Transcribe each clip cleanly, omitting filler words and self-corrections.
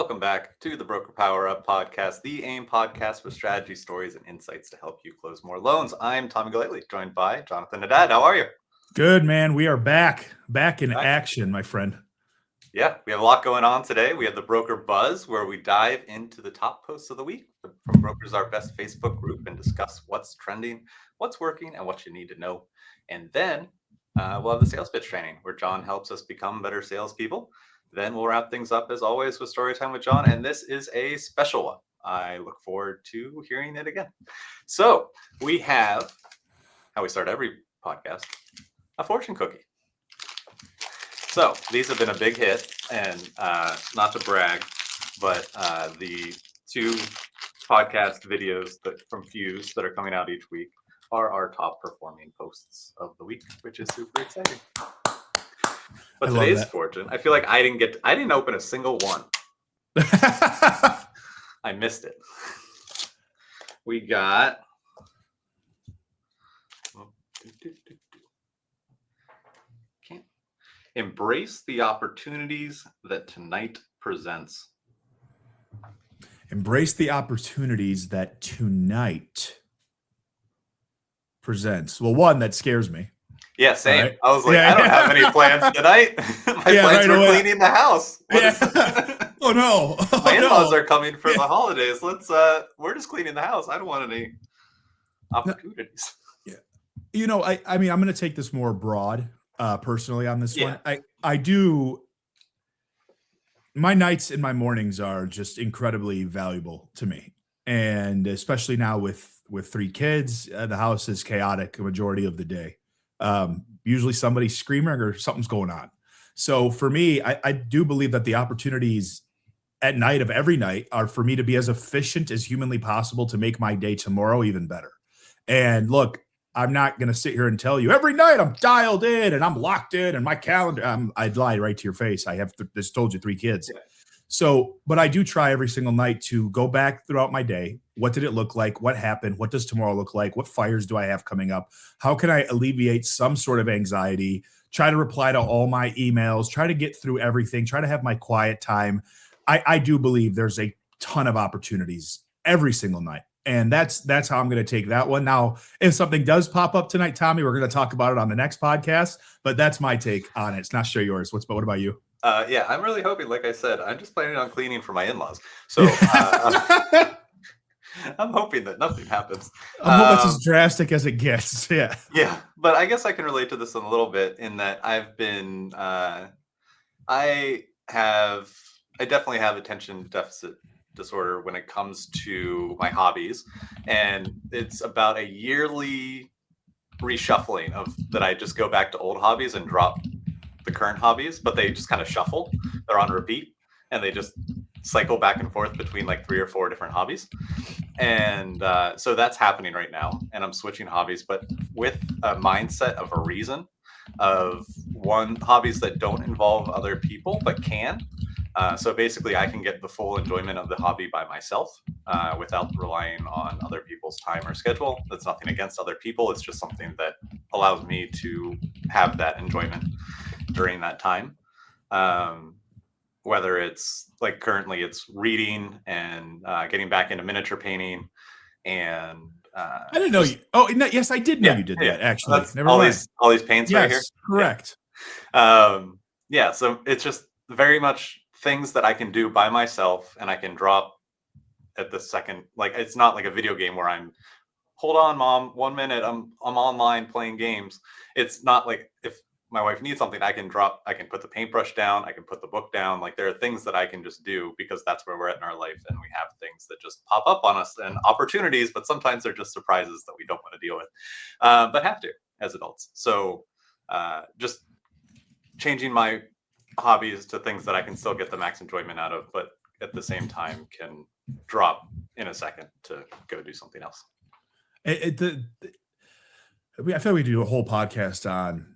welcome back to the Broker Power Up podcast, the AIME podcast with strategy, stories, and insights to help you close more loans. I'm Tommy Golightly, joined by Jonathon Haddad. How are you? Good, man. We are back in action, my friend. Yeah, we have a lot going on today. We have the Broker Buzz, where we dive into the top posts of the week from Brokers Our Best Facebook group and discuss what's trending, what's working, and what you need to know. And then we'll have the sales pitch training, where John helps us become better salespeople. Then we'll wrap things up, as always, with story time with John, and this is a special one. I look forward to hearing it again. So we have, how we start every podcast, a fortune cookie. So these have been a big hit, and not to brag, but the two podcast videos from Fuse that are coming out each week are our top performing posts of the week, which is super exciting. But today's fortune, I feel like I didn't open a single one. I missed it. We got embrace the opportunities that tonight presents. Embrace the opportunities that tonight presents. Well, one, that scares me. Yeah, same. Right. I was like, I don't have any plans tonight. My plans were cleaning the house. Oh no! My in-laws are coming for the holidays. We're just cleaning the house. I don't want any opportunities. Yeah, I mean, I'm going to take this more broad, personally on this one. I do. My nights and my mornings are just incredibly valuable to me, and especially now with 3 kids, the house is chaotic a majority of the day. Usually somebody's screaming or something's going on. So for me, I do believe that the opportunities at night of every night are for me to be as efficient as humanly possible to make my day tomorrow even better. And look, I'm not going to sit here and tell you every night I'm dialed in and I'm locked in and my calendar, I'd lie right to your face. I have just told you 3 kids. Yeah. So, but I do try every single night to go back throughout my day. What did it look like? What happened? What does tomorrow look like? What fires do I have coming up? How can I alleviate some sort of anxiety? Try to reply to all my emails, try to get through everything, try to have my quiet time. I do believe there's a ton of opportunities every single night. And that's how I'm going to take that one. Now, if something does pop up tonight, Tommy, we're going to talk about it on the next podcast, but that's my take on it. It's not sure yours. What about you? Yeah, I'm really hoping, like I said, I'm just planning on cleaning for my in-laws. So I'm hoping that nothing happens. I'm hoping it's as drastic as it gets. Yeah. Yeah, but I guess I can relate to this a little bit in that I've been, I definitely have attention deficit disorder when it comes to my hobbies, and it's about a yearly reshuffling of that. I just go back to old hobbies and drop the current hobbies, but they just kind of shuffle. They're on repeat, and they just cycle back and forth between like 3 or 4 different hobbies. And so that's happening right now, and I'm switching hobbies, but with a mindset of a reason of hobbies that don't involve other people but can. So basically I can get the full enjoyment of the hobby by myself without relying on other people's time or schedule. That's nothing against other people. It's just something that allows me to have that enjoyment during that time. Whether it's like currently it's reading and getting back into miniature painting. And I didn't know you. Oh, no, yes, I did know you did that, actually. Never mind. All these paints right here. Correct. Yeah, so it's just very much things that I can do by myself, and I can drop at the second. Like, it's not like a video game where hold on, mom, 1 minute, I'm online playing games. It's not like if my wife needs something, I can put the paintbrush down, I can put the book down. Like, there are things that I can just do because that's where we're at in our life, and we have things that just pop up on us and opportunities, but sometimes they're just surprises that we don't want to deal with, but have to as adults. So just changing my hobbies to things that I can still get the max enjoyment out of, but at the same time can drop in a second to go do something else. I feel like we do a whole podcast on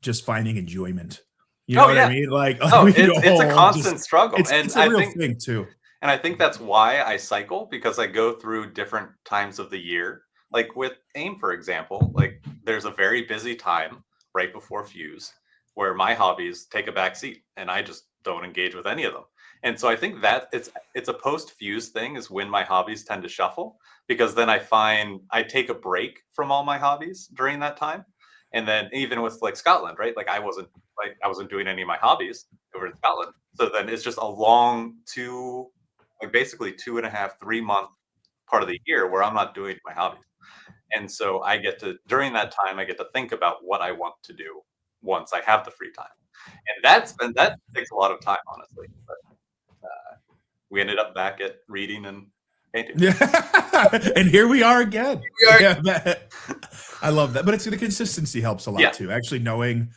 just finding enjoyment. You know what I mean? Like, it's a constant struggle. It's a real thing too. And I think that's why I cycle, because I go through different times of the year. Like with AIME, for example, like there's a very busy time right before Fuse where my hobbies take a back seat and I just don't engage with any of them. And so I think that it's a post-fuse thing is when my hobbies tend to shuffle, because then I find I take a break from all my hobbies during that time. And then even with like Scotland, right? Like I wasn't doing any of my hobbies over in Scotland. So then it's just a long basically 2.5, 3 month part of the year where I'm not doing my hobbies. And so I get to during that time I get to think about what I want to do once I have the free time. And that takes a lot of time, honestly. But we ended up back at reading and painting. Yeah. And here we are again. We are. Yeah, I love that. But it's the consistency helps a lot too. Actually knowing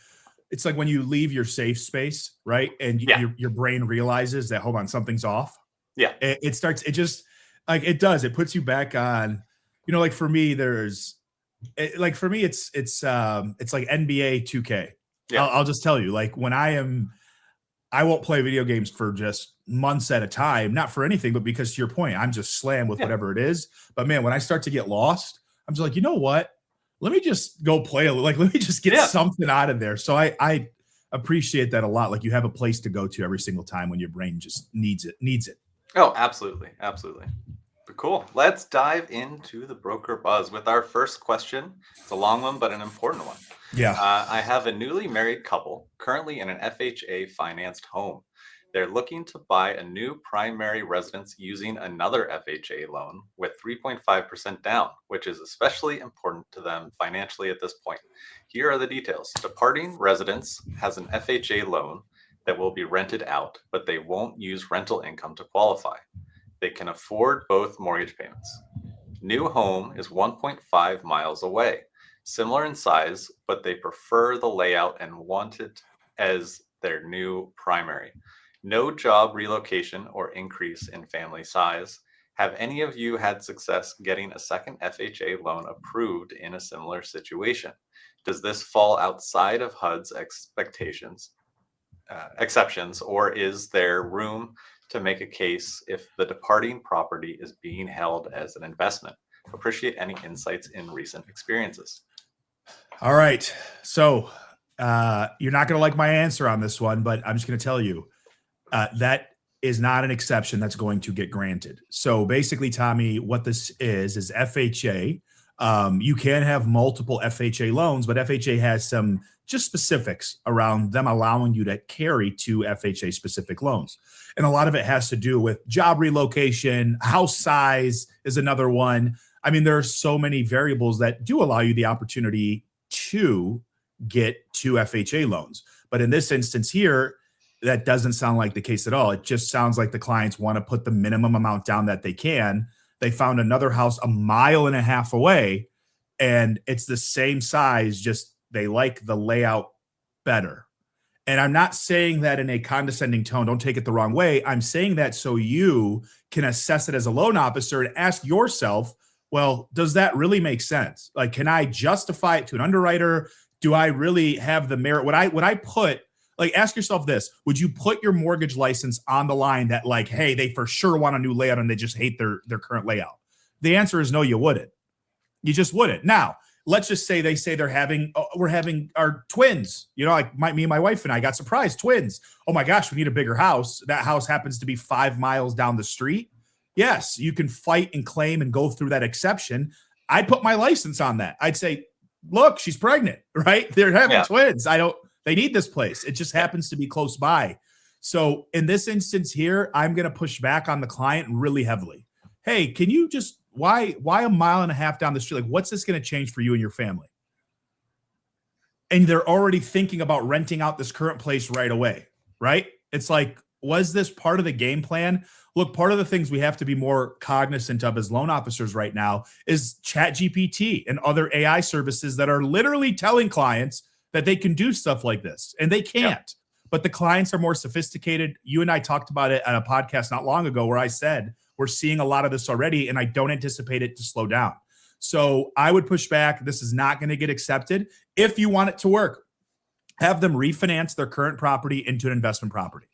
it's like when you leave your safe space, right? And your brain realizes that, hold on, something's off. Yeah. It starts, it just like it does. It puts you back on, like for me, it's like NBA 2K. Yeah. I'll just tell you, like when I won't play video games for just months at a time, not for anything, but because to your point, I'm just slammed with whatever it is. But man, when I start to get lost, I'm just like, you know what? Let me just go play let me just get something out of there. So I appreciate that a lot. Like you have a place to go to every single time when your brain just needs it. Oh, absolutely. Absolutely. But cool. Let's dive into the broker buzz with our first question. It's a long one, but an important one. Yeah. I have a newly married couple currently in an FHA financed home. They're looking to buy a new primary residence using another FHA loan with 3.5% down, which is especially important to them financially at this point. Here are the details. Departing residence has an FHA loan that will be rented out, but they won't use rental income to qualify. They can afford both mortgage payments. New home is 1.5 miles away. Similar in size, but they prefer the layout and want it as their new primary. No job relocation or increase in family size. Have any of you had success getting a second FHA loan approved in a similar situation? Does this fall outside of HUD's exceptions, or is there room to make a case if the departing property is being held as an investment? Appreciate any insights in recent experiences. All right. So you're not going to like my answer on this one, but I'm just going to tell you that is not an exception that's going to get granted. So basically, Tommy, what this is FHA. You can have multiple FHA loans, but FHA has some just specifics around them allowing you to carry two FHA specific loans. And a lot of it has to do with job relocation, house size is another one. I mean, there are so many variables that do allow you the opportunity to get two FHA loans. But in this instance here, that doesn't sound like the case at all. It just sounds like the clients want to put the minimum amount down that they can. They found another house 1.5 miles away, and it's the same size, just they like the layout better. And I'm not saying that in a condescending tone. Don't take it the wrong way. I'm saying that so you can assess it as a loan officer and ask yourself, well, does that really make sense? Like, can I justify it to an underwriter? Do I really have the merit? Would I put, like, ask yourself this, would you put your mortgage license on the line that, like, hey, they for sure want a new layout and they just hate their current layout? The answer is no, you wouldn't. You just wouldn't. Now, let's just say they say we're having our twins. Like me and my wife and I got surprised, twins. Oh my gosh, we need a bigger house. That house happens to be 5 miles down the street. Yes, you can fight and claim and go through that exception. I'd put my license on that. I'd say, look, she's pregnant, right? They're having twins. They need this place. It just happens to be close by. So in this instance here, I'm going to push back on the client really heavily. Hey, can you just, why 1.5 miles down the street? Like, what's this going to change for you and your family? And they're already thinking about renting out this current place right away, right? It's like, was this part of the game plan? Look, part of the things we have to be more cognizant of as loan officers right now is ChatGPT and other AI services that are literally telling clients that they can do stuff like this, and they can't. Yep. But the clients are more sophisticated. You and I talked about it on a podcast not long ago where I said we're seeing a lot of this already, and I don't anticipate it to slow down. So I would push back. This is not going to get accepted. If you want it to work, have them refinance their current property into an investment property.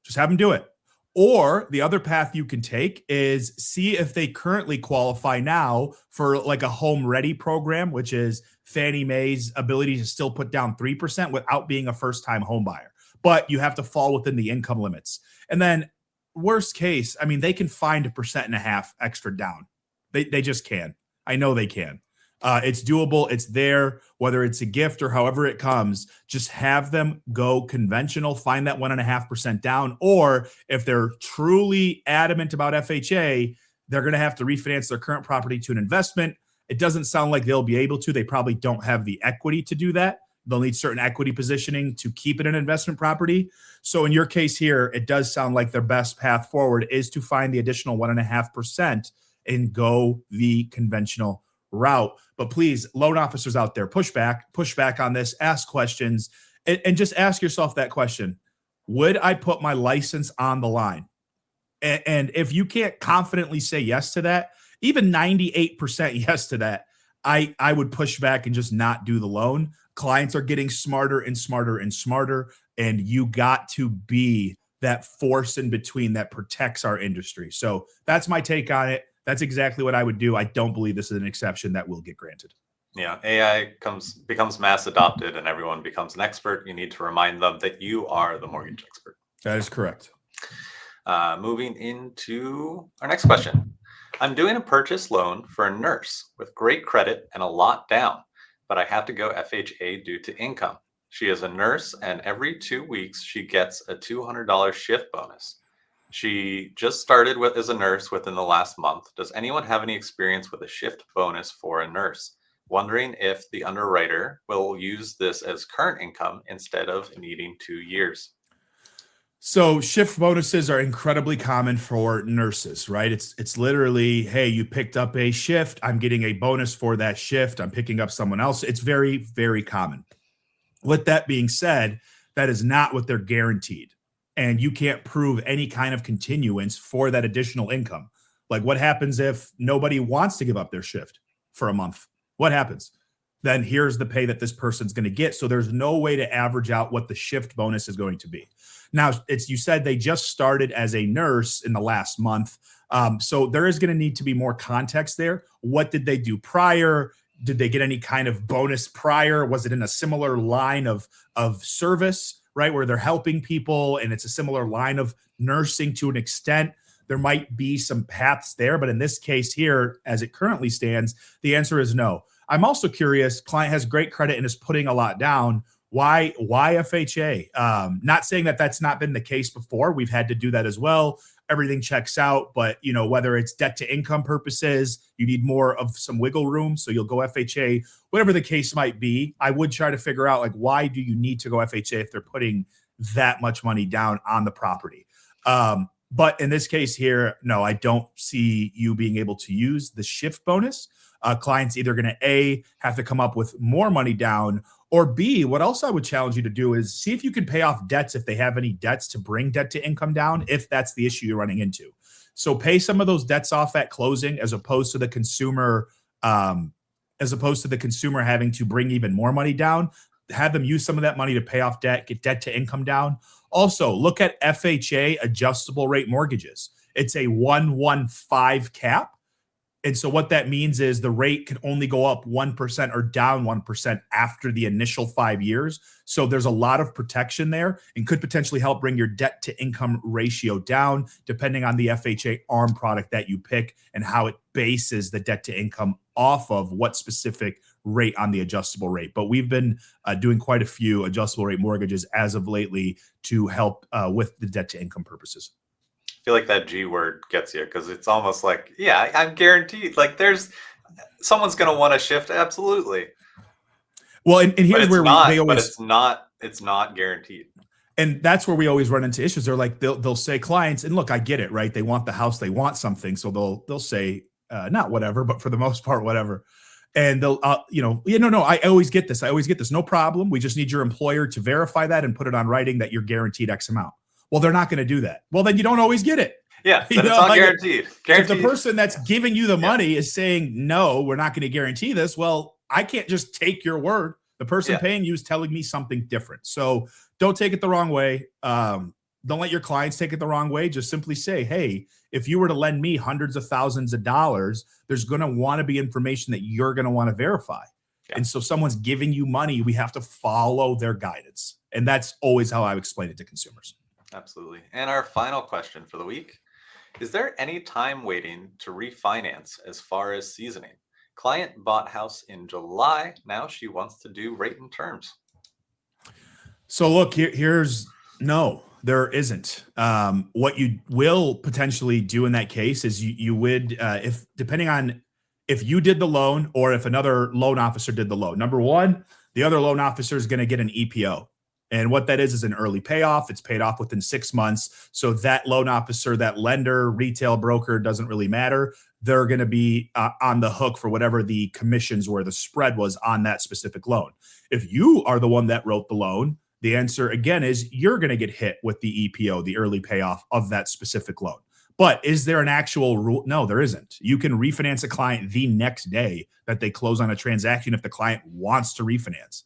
Just have them do it. Or the other path you can take is see if they currently qualify now for like a home ready program, which is Fannie Mae's ability to still put down 3% without being a first-time home buyer. But you have to fall within the income limits. And then worst case, I mean, they can find 1.5% extra down. They just can. I know they can. It's doable. It's there, whether it's a gift or however it comes. Just have them go conventional, find that 1.5% down. Or if they're truly adamant about FHA, they're going to have to refinance their current property to an investment. It doesn't sound like they'll be able to. They probably don't have the equity to do that. They'll need certain equity positioning to keep it an investment property. So in your case here, it does sound like their best path forward is to find the additional 1.5% and go the conventional route. But please, loan officers out there, push back on this, ask questions, and just ask yourself that question. Would I put my license on the line? And if you can't confidently say yes to that, even 98% yes to that, I would push back and just not do the loan. Clients are getting smarter and smarter and smarter, and you got to be that force in between that protects our industry. So that's my take on it. That's exactly what I would do. I don't believe this is an exception that will get granted. Yeah, AI becomes mass adopted and everyone becomes an expert. You need to remind them that you are the mortgage expert. That is correct. Moving into our next question. I'm doing a purchase loan for a nurse with great credit and a lot down, but I have to go FHA due to income. She is a nurse, and every 2 weeks she gets a $200 shift bonus. She just started as a nurse within the last month. Does anyone have any experience with a shift bonus for a nurse? Wondering if the underwriter will use this as current income instead of needing 2 years. So shift bonuses are incredibly common for nurses, right? It's literally, hey, you picked up a shift. I'm getting a bonus for that shift. I'm picking up someone else. It's very, very common. With that being said, that is not what they're guaranteed. And you can't prove any kind of continuance for that additional income. Like, what happens if nobody wants to give up their shift for a month? What happens? Then here's the pay that this person's going to get. So there's no way to average out what the shift bonus is going to be. Now, you said they just started as a nurse in the last month. So there is going to need to be more context there. What did they do prior? Did they get any kind of bonus prior? Was it in a similar line of service, right, where they're helping people and it's a similar line of nursing to an extent? There might be some paths there, but in this case here, as it currently stands, the answer is no. I'm also curious, client has great credit and is putting a lot down. Why FHA? Not saying that that's not been the case before. We've had to do that as well. Everything checks out, but whether it's debt to income purposes, you need more of some wiggle room, so you'll go FHA. Whatever the case might be, I would try to figure out, like, why do you need to go FHA if they're putting that much money down on the property? But in this case here, no, I don't see you being able to use the shift bonus. Clients either going to A, have to come up with more money down, or B, what else I would challenge you to do is see if you can pay off debts if they have any debts to bring debt to income down, if that's the issue you're running into. So pay some of those debts off at closing as opposed to the consumer having to bring even more money down. Have them use some of that money to pay off debt, get debt to income down. Also, look at FHA adjustable rate mortgages. It's a 115 cap. And so what that means is the rate can only go up 1% or down 1% after the initial 5 years. So there's a lot of protection there and could potentially help bring your debt to income ratio down, depending on the FHA ARM product that you pick and how it bases the debt to income off of what specific rate on the adjustable rate. But we've been doing quite a few adjustable rate mortgages as of lately to help with the debt to income purposes. I feel like that G word gets you because it's almost like, yeah, I'm guaranteed. Like, there's someone's going to want to shift. Absolutely. Well, and here's where they always, but it's not guaranteed. And that's where we always run into issues. They're like, they'll say clients, and look, I get it, right? They want the house, they want something. So they'll say, not whatever, but for the most part, whatever. And they'll, no, I always get this. No problem. We just need your employer to verify that and put it on writing that you're guaranteed X amount. Well, they're not going to do that. Well, then you don't always get it. Yeah, but it's not guaranteed. If the person that's giving you the money is saying, no, we're not going to guarantee this, well, I can't just take your word. The person paying you is telling me something different. So don't take it the wrong way. Don't let your clients take it the wrong way. Just simply say, hey, if you were to lend me hundreds of thousands of dollars, there's going to want to be information that you're going to want to verify. Yeah. And so someone's giving you money, we have to follow their guidance. And that's always how I explain it to consumers. Absolutely. And our final question for the week: is there any time waiting to refinance as far as seasoning? Client bought house in July. Now she wants to do rate and terms. So look, here's no, there isn't. What you will potentially do in that case is you would, if depending on if you did the loan or if another loan officer did the loan. Number one, the other loan officer is going to get an EPO. And what that is an early payoff. It's paid off within 6 months. So that loan officer, that lender, retail broker, doesn't really matter. They're going to be on the hook for whatever the commissions were, the spread was on that specific loan. If you are the one that wrote the loan, the answer again is you're going to get hit with the EPO, the early payoff of that specific loan. But is there an actual rule? No, there isn't. You can refinance a client the next day that they close on a transaction if the client wants to refinance.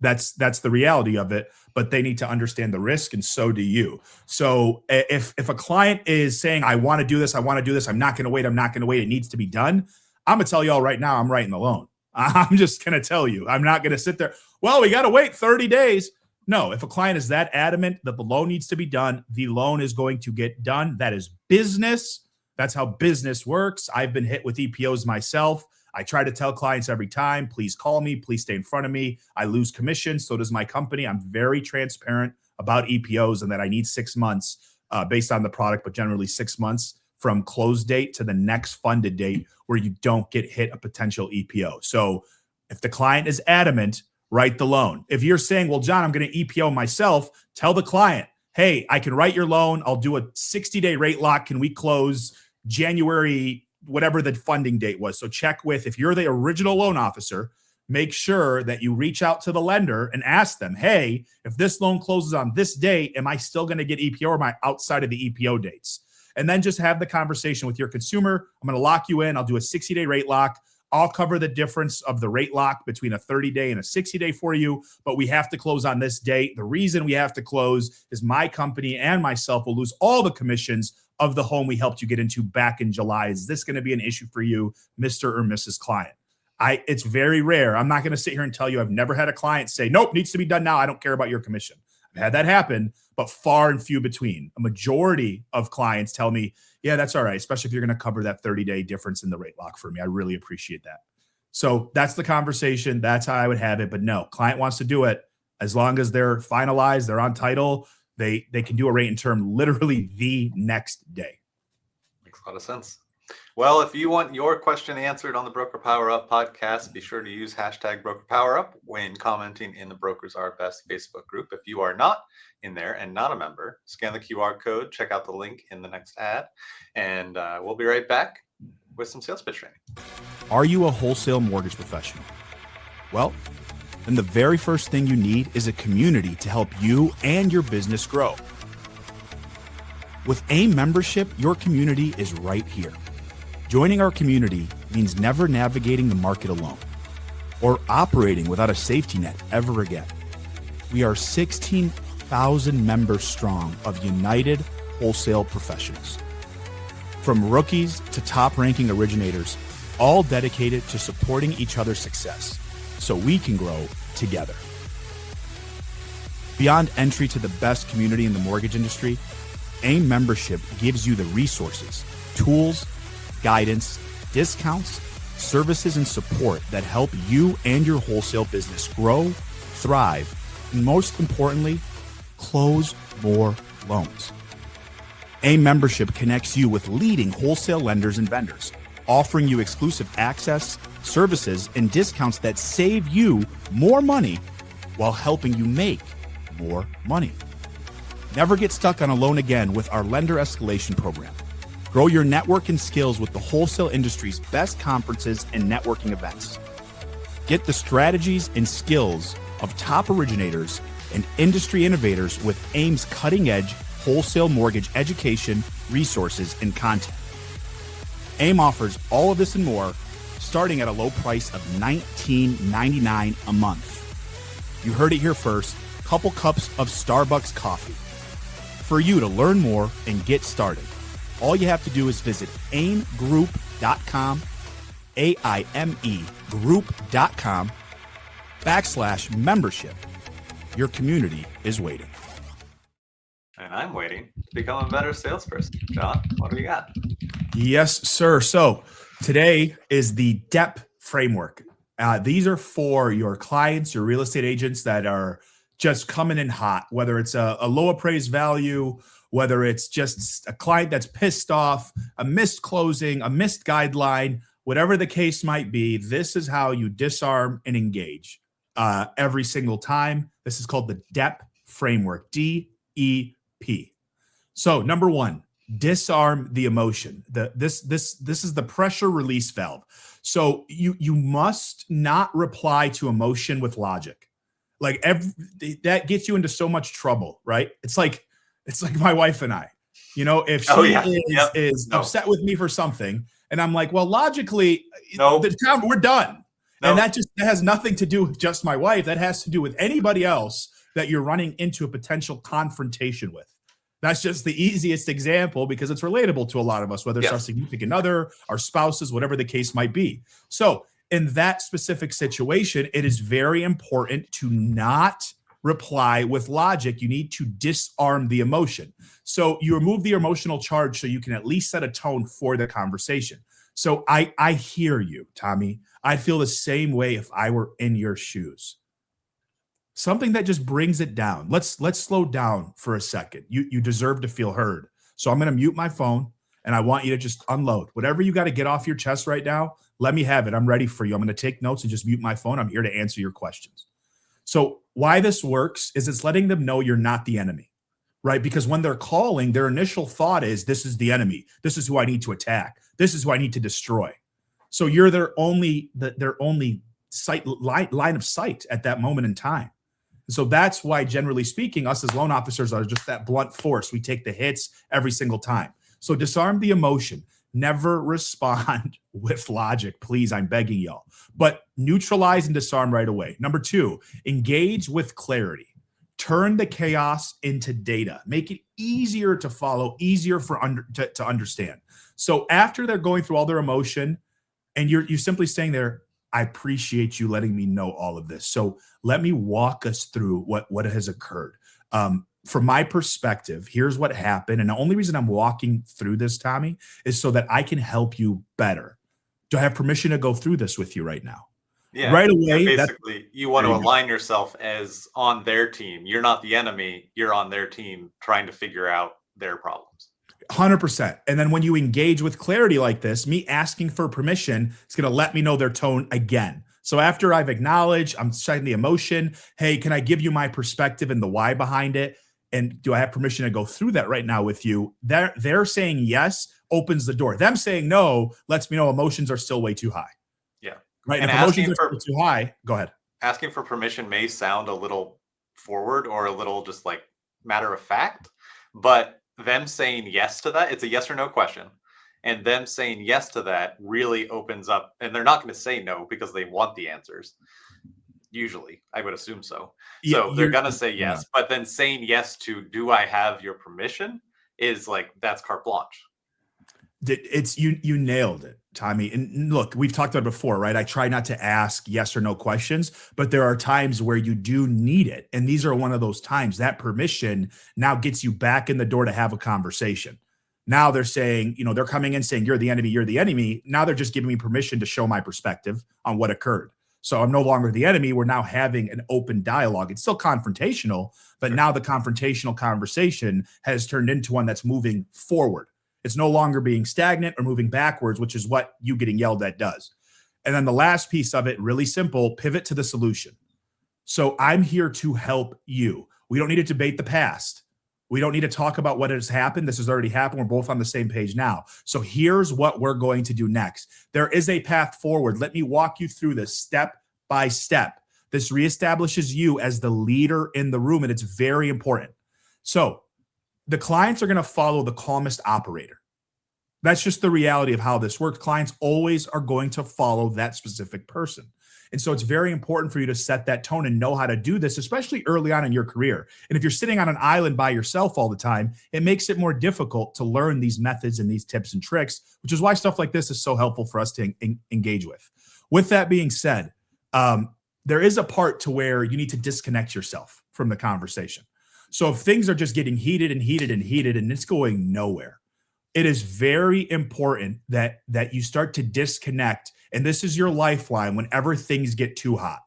That's the reality of it. But they need to understand the risk, and so do you. So if a client is saying, "I want to do this, I want to do this, I'm not going to wait, I'm not going to wait, it needs to be done," I'm gonna tell y'all right now, I'm writing the loan. I'm just going to tell you, I'm not going to sit there. Well, we got to wait 30 days. No, if a client is that adamant that the loan needs to be done, the loan is going to get done. That is business. That's how business works. I've been hit with EPOs myself. I try to tell clients every time, please call me, please stay in front of me. I lose commission. So does my company. I'm very transparent about EPOs and that I need 6 months based on the product, but generally 6 months from close date to the next funded date where you don't get hit a potential EPO. So if the client is adamant, write the loan. If you're saying, well, John, I'm going to EPO myself, tell the client, hey, I can write your loan. I'll do a 60-day rate lock. Can we close January, whatever the funding date was? So check with, if you're the original loan officer, make sure that you reach out to the lender and ask them, hey, if this loan closes on this date, am I still going to get EPO or am I outside of the EPO dates? And then just have the conversation with your consumer. I'm going to lock you in. I'll do a 60-day rate lock. I'll cover the difference of the rate lock between a 30-day and a 60-day for you, but we have to close on this date. The reason we have to close is my company and myself will lose all the commissions of the home we helped you get into back in July. Is this going to be an issue for you, Mr. or Mrs. Client? It's very rare. I'm not going to sit here and tell you I've never had a client say, nope, needs to be done now. I don't care about your commission. I've had that happen, but far and few between. A majority of clients tell me, yeah, that's all right, especially if you're going to cover that 30-day difference in the rate lock for me. I really appreciate that. So that's the conversation. That's how I would have it. But no, client wants to do it. As long as they're finalized, they're on title, they can do a rate and term literally the next day. Makes a lot of sense. Well, if you want your question answered on the Broker Power Up podcast, be sure to use hashtag Broker Power Up when commenting in the Brokers Are Best Facebook group. If you are not in there and not a member, scan the QR code, check out the link in the next ad, and we'll be right back with some sales pitch training. Are you a wholesale mortgage professional? Well, then the very first thing you need is a community to help you and your business grow. With AIME membership, your community is right here. Joining our community means never navigating the market alone or operating without a safety net ever again. We are 16,000 members strong of united wholesale professionals. From rookies to top-ranking originators, all dedicated to supporting each other's success so we can grow together. Beyond entry to the best community in the mortgage industry, AIME membership gives you the resources, tools, guidance, discounts, services, and support that help you and your wholesale business grow, thrive, and most importantly, close more loans. AIME membership connects you with leading wholesale lenders and vendors, offering you exclusive access, services, and discounts that save you more money while helping you make more money. Never get stuck on a loan again with our lender escalation program. Grow your network and skills with the wholesale industry's best conferences and networking events. Get the strategies and skills of top originators and industry innovators with AIME's cutting-edge wholesale mortgage education, resources, and content. AIME offers all of this and more, starting at a low price of $19.99 a month. You heard it here first, couple cups of Starbucks coffee. For you to learn more and get started, all you have to do is visit aimegroup.com, AIME group.com/membership. Your community is waiting. and I'm waiting to become a better salesperson. John, what do we got? Yes, sir. So today is the DEP framework. These are for your clients, your real estate agents that are just coming in hot, whether it's a low appraised value, whether it's just a client that's pissed off, a missed closing, a missed guideline, whatever the case might be. This is how you disarm and engage every single time. This is called the DEP framework, DEP. So number one, disarm the emotion. This is the pressure release valve. So you must not reply to emotion with logic. Like that gets you into so much trouble, right? It's like my wife and I. If she is upset with me for something, and I'm like, well, logically, we're done. And that has nothing to do with just my wife. That has to do with anybody else that you're running into a potential confrontation with. That's just the easiest example because it's relatable to a lot of us, whether it's our significant other, our spouses, whatever the case might be. So in that specific situation, it is very important to not reply with logic. You need to disarm the emotion. So you remove the emotional charge so you can at least set a tone for the conversation. So I hear you, Tommy. I'd feel the same way if I were in your shoes. Something that just brings it down. Let's slow down for a second. You deserve to feel heard. So I'm going to mute my phone and I want you to just unload. Whatever you got to get off your chest right now, let me have it. I'm ready for you. I'm going to take notes and just mute my phone. I'm here to answer your questions. So why this works is it's letting them know you're not the enemy, right? Because when they're calling, their initial thought is, this is the enemy. This is who I need to attack. This is who I need to destroy. So you're their only line of sight at that moment in time. So that's why, generally speaking, us as loan officers are just that blunt force. We take the hits every single time. So disarm the emotion. Never respond with logic. Please, I'm begging y'all. But neutralize and disarm right away. Number two, engage with clarity. Turn the chaos into data. Make it easier to follow, easier to understand. So after they're going through all their emotion, and you're simply saying there, I appreciate you letting me know all of this. So let me walk us through what has occurred. From my perspective, here's what happened. And the only reason I'm walking through this, Tommy, is so that I can help you better. Do I have permission to go through this with you right now? Yeah. Right away. Basically, you want to align yourself as on their team. You're not the enemy. You're on their team trying to figure out their problems. 100%. And then when you engage with clarity like this, me asking for permission is going to let me know their tone again. So after I've acknowledged, I'm setting the emotion. Hey, can I give you my perspective and the why behind it? And do I have permission to go through that right now with you? They're saying yes, opens the door. Them saying no lets me know emotions are still way too high. Yeah. Right. And if emotions are too high, go ahead. Asking for permission may sound a little forward or a little just like matter of fact, but them saying yes to that, it's a yes or no question. And them saying yes to that really opens up, and they're not going to say no because they want the answers. Usually, I would assume so. So they're going to say yes, but then saying yes to, do I have your permission, is like, that's carte blanche. It's you nailed it, Tommy. And look, we've talked about it before, right? I try not to ask yes or no questions, but there are times where you do need it. And these are one of those times. That permission now gets you back in the door to have a conversation. Now they're saying, they're coming in saying, you're the enemy, you're the enemy. Now they're just giving me permission to show my perspective on what occurred. So I'm no longer the enemy. We're now having an open dialogue. It's still confrontational, but now the confrontational conversation has turned into one that's moving forward. It's no longer being stagnant or moving backwards, which is what you getting yelled at does. And then the last piece of it, really simple, pivot to the solution. So I'm here to help you. We don't need to debate the past. We don't need to talk about what has happened. This has already happened. We're both on the same page now. So here's what we're going to do next. There is a path forward. Let me walk you through this step by step. This reestablishes you as the leader in the room, and it's very important. So the clients are going to follow the calmest operator. That's just the reality of how this works. Clients always are going to follow that specific person. And so it's very important for you to set that tone and know how to do this, especially early on in your career. And if you're sitting on an island by yourself all the time, it makes it more difficult to learn these methods and these tips and tricks, which is why stuff like this is so helpful for us to engage with. With that being said, there is a part to where you need to disconnect yourself from the conversation. So if things are just getting heated and heated and heated and it's going nowhere, it is very important that you start to disconnect. And this is your lifeline whenever things get too hot.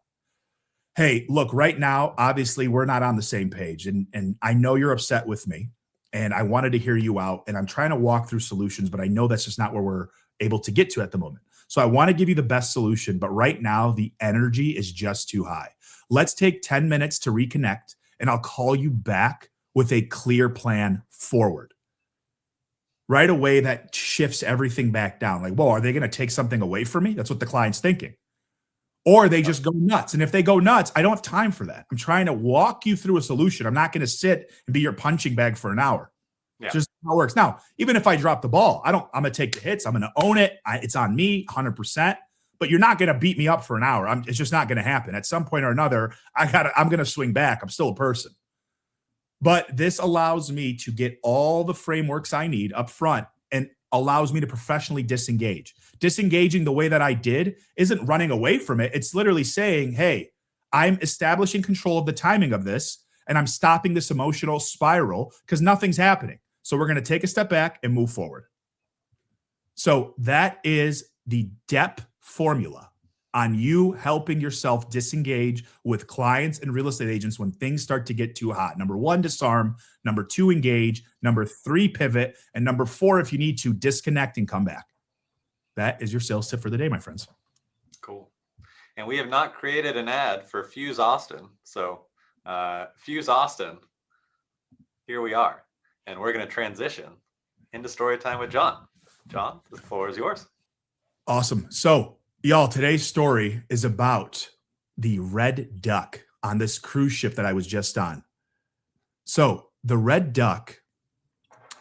Hey, look, right now, obviously, we're not on the same page. And I know you're upset with me. And I wanted to hear you out. And I'm trying to walk through solutions, but I know that's just not where we're able to get to at the moment. So I want to give you the best solution. But right now, the energy is just too high. Let's take 10 minutes to reconnect, and I'll call you back with a clear plan forward. Right away, that shifts everything back down. Like, whoa, are they going to take something away from me? That's what the client's thinking. Or they just go nuts. And if they go nuts, I don't have time for that. I'm trying to walk you through a solution. I'm not going to sit and be your punching bag for an hour. Yeah. Just how it works. Now, even if I drop the ball, I'm going to take the hits. I'm going to own it. It's on me 100%. But you're not going to beat me up for an hour. It's just not going to happen. At some point or another, I'm going to swing back. I'm still a person. But this allows me to get all the frameworks I need up front and allows me to professionally disengage. Disengaging the way that I did isn't running away from it. It's literally saying, hey, I'm establishing control of the timing of this, and I'm stopping this emotional spiral because nothing's happening. So we're going to take a step back and move forward. So that is the depth formula on you helping yourself disengage with clients and real estate agents when things start to get too hot. Number 1, disarm. Number 2, engage. Number 3, pivot. And number 4, if you need to, disconnect and come back. That is your sales tip for the day, my friends. Cool. And we have not created an ad for Fuse Austin. So Fuse Austin, here we are. And we're going to transition into story time with John. John, the floor is yours. Awesome. So, y'all, today's story is about the Red Duck on this cruise ship that I was just on. So the Red Duck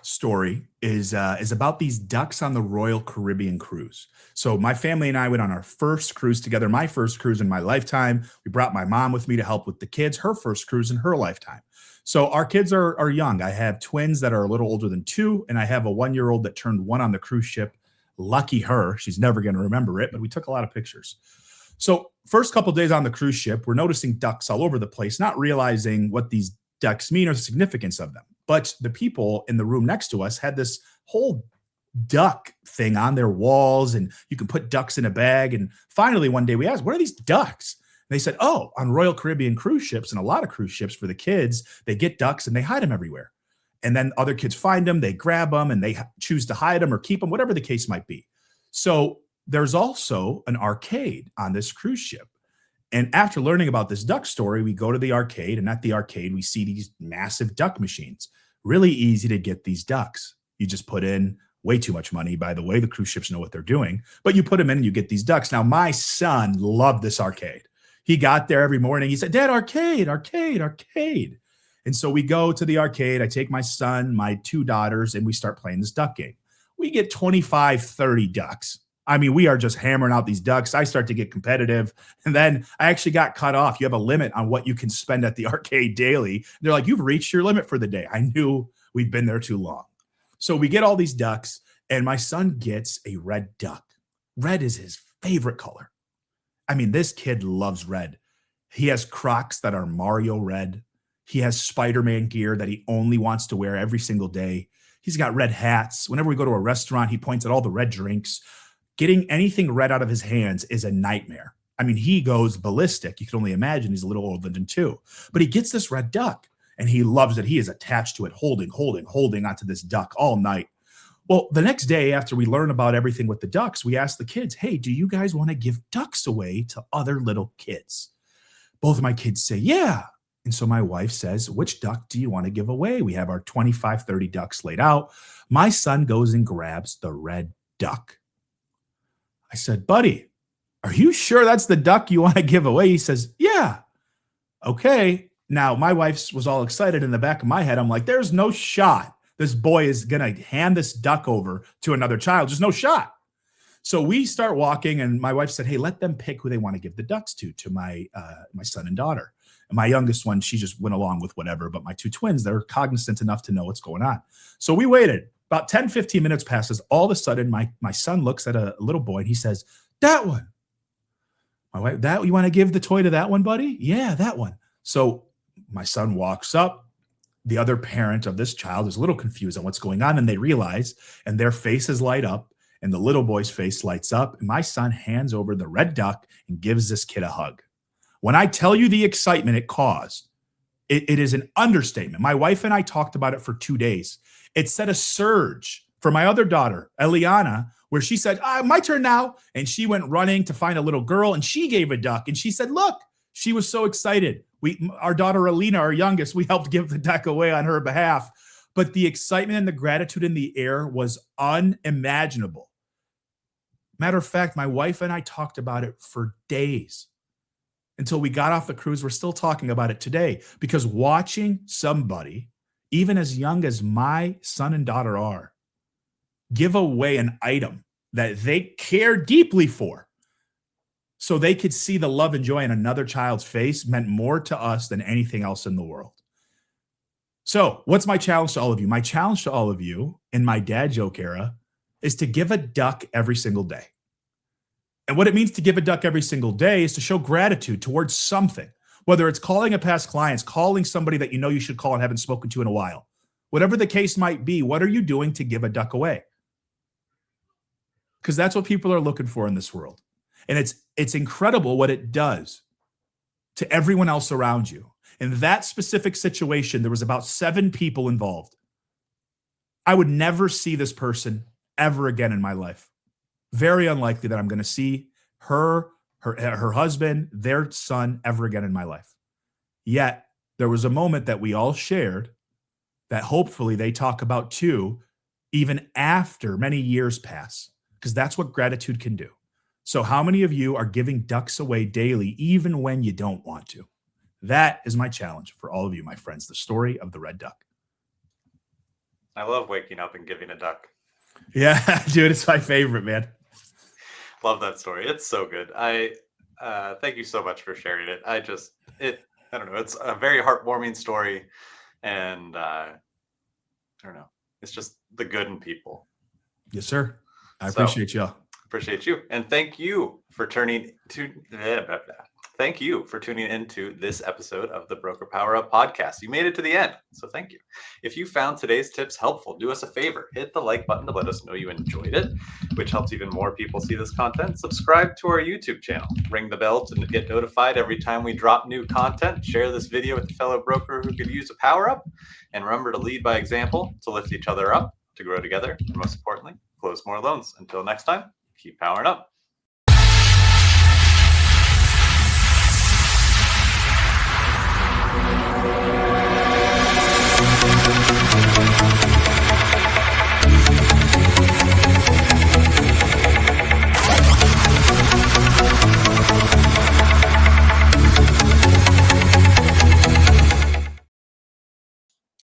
story is about these ducks on the Royal Caribbean cruise. So my family and I went on our first cruise together, my first cruise in my lifetime. We brought my mom with me to help with the kids, her first cruise in her lifetime. So our kids are young. I have twins that are a little older than 2, and I have a 1-year-old that turned 1 on the cruise ship. Lucky her. She's never going to remember it, but we took a lot of pictures. So first couple of days on the cruise ship, we're noticing ducks all over the place, not realizing what these ducks mean or the significance of them. But the people in the room next to us had this whole duck thing on their walls, and you can put ducks in a bag. And finally, one day we asked, what are these ducks? And they said, oh, on Royal Caribbean cruise ships and a lot of cruise ships for the kids, they get ducks and they hide them everywhere. And then other kids find them, they grab them, and they choose to hide them or keep them, whatever the case might be. So there's also an arcade on this cruise ship. And after learning about this duck story, we go to the arcade, and at the arcade, we see these massive duck machines. Really easy to get these ducks. You just put in way too much money, by the way. The cruise ships know what they're doing. But you put them in and you get these ducks. Now, my son loved this arcade. He got there every morning. He said, Dad, arcade, arcade, arcade. And so we go to the arcade. I take my son, my 2 daughters, and we start playing this duck game. We get 25, 30 ducks. I mean, we are just hammering out these ducks. I start to get competitive. And then I actually got cut off. You have a limit on what you can spend at the arcade daily. They're like, you've reached your limit for the day. I knew we'd been there too long. So we get all these ducks, and my son gets a red duck. Red is his favorite color. I mean, this kid loves red. He has Crocs that are Mario red. He has Spider-Man gear that he only wants to wear every single day. He's got red hats. Whenever we go to a restaurant, he points at all the red drinks. Getting anything red out of his hands is a nightmare. I mean, he goes ballistic. You can only imagine he's a little older than 2. But he gets this red duck, and he loves it. He is attached to it, holding onto this duck all night. Well, the next day after we learn about everything with the ducks, we ask the kids, hey, do you guys want to give ducks away to other little kids? Both of my kids say, yeah. And so my wife says, which duck do you want to give away? We have our 25, 30 ducks laid out. My son goes and grabs the red duck. I said, buddy, are you sure that's the duck you want to give away? He says, yeah. Okay. Now, my wife was all excited. In the back of my head, I'm like, there's no shot this boy is going to hand this duck over to another child. There's no shot. So we start walking, and my wife said, hey, let them pick who they want to give the ducks to my son and daughter. And my youngest one, she just went along with whatever. But my 2 twins, they're cognizant enough to know what's going on. So we waited. About 10, 15 minutes passes. All of a sudden, my son looks at a little boy, and he says, that one. My wife, you want to give the toy to that one, buddy? Yeah, that one. So my son walks up, the other parent of this child is a little confused on what's going on, and they realize, and their faces light up, and the little boy's face lights up, and my son hands over the red duck and gives this kid a hug. When I tell you the excitement it caused, it is an understatement. My wife and I talked about it for 2 days. It set a surge for my other daughter, Eliana, where she said, my turn now. And she went running to find a little girl, and she gave a duck. And she said, look, she was so excited. Our daughter, Alina, our youngest, we helped give the duck away on her behalf. But the excitement and the gratitude in the air was unimaginable. Matter of fact, my wife and I talked about it for days until we got off the cruise. We're still talking about it today, because watching somebody, even as young as my son and daughter are, give away an item that they care deeply for so they could see the love and joy in another child's face meant more to us than anything else in the world. So what's my challenge to all of you? My challenge to all of you in my dad joke era is to give a duck every single day. And what it means to give a duck every single day is to show gratitude towards something, whether it's calling a past clients, calling somebody that you know you should call and haven't spoken to in a while. Whatever the case might be, what are you doing to give a duck away? Because that's what people are looking for in this world. And it's incredible what it does to everyone else around you. In that specific situation, there was about 7 people involved. I would never see this person ever again in my life. Very unlikely that I'm going to see her husband, their son ever again in my life. Yet there was a moment that we all shared that hopefully they talk about too, even after many years pass, because that's what gratitude can do. So how many of you are giving ducks away daily, even when you don't want to? That is my challenge for all of you, my friends, the story of the red duck. I love waking up and giving a duck. Yeah, dude, it's my favorite, man. Love that story. It's so good. I thank you so much for sharing it. I don't know. It's a very heartwarming story, and I don't know. It's just the good in people. Yes, sir. I appreciate y'all. Appreciate you, and thank you for tuning into this episode of the Broker Power Up podcast. You made it to the end, so thank you. If you found today's tips helpful, do us a favor. Hit the like button to let us know you enjoyed it, which helps even more people see this content. Subscribe to our YouTube channel. Ring the bell to get notified every time we drop new content. Share this video with a fellow broker who could use a power up. And remember to lead by example, to lift each other up, to grow together, and most importantly, close more loans. Until next time, keep powering up.